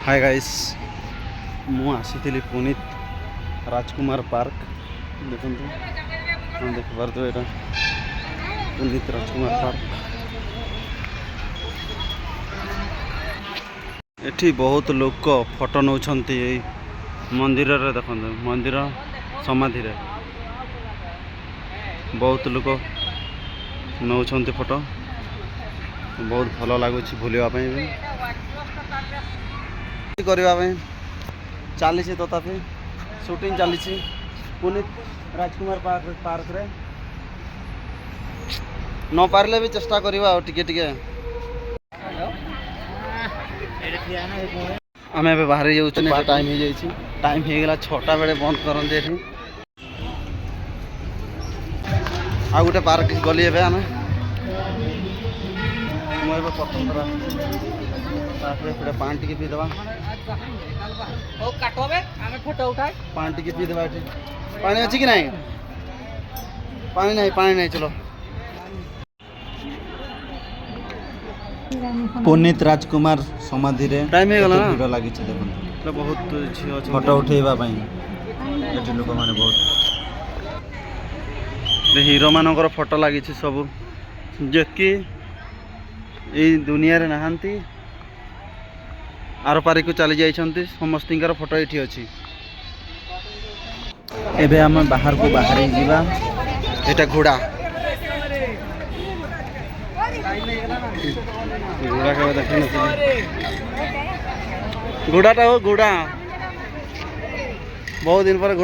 hi guys मु आसी पुनीत राजकुमार park देखो देख पारे यहाँ पुनीत राजकुमार पार्क एठी बहुत लोक फोटो नौ मंदिर रे देखो मंदिर समाधि रे बहुत लोक नौ फोटो बहुत भल लगुच बुलवाई करने चली तथापि शूटिंग चली पुनीत राजकुमार पार्क रे न पारे भी चेष्टा करवा टिके आम ए बाहर जाऊँ टाइम हो जाए टाइम हो गला 6टा बेले बंद करते ये आ गोटे पार्क गली आम मुझे प्रथम थर पानी टी पीदेवा पानी टी पीदेवा पानी अच्छी कि नहीं पानी नहीं चलो पुनीत राजकुमार समाधि रे टाइम हो गला ना लगी देखो बहुत झील फोटो उठेबा लोक मैंने बहुत हीरो मानकर फोटो लगी सब जेकी ये दुनिया रे नहांती आर पारी को चली जाइछंती समस्तिंकर फोटो एठी अछि एबे हम बाहर को बाहर जीवा एटा घोड़ा घोड़ा के देखि न घोड़ाटा हो घोड़ा बहुत दिन पर घोड़ा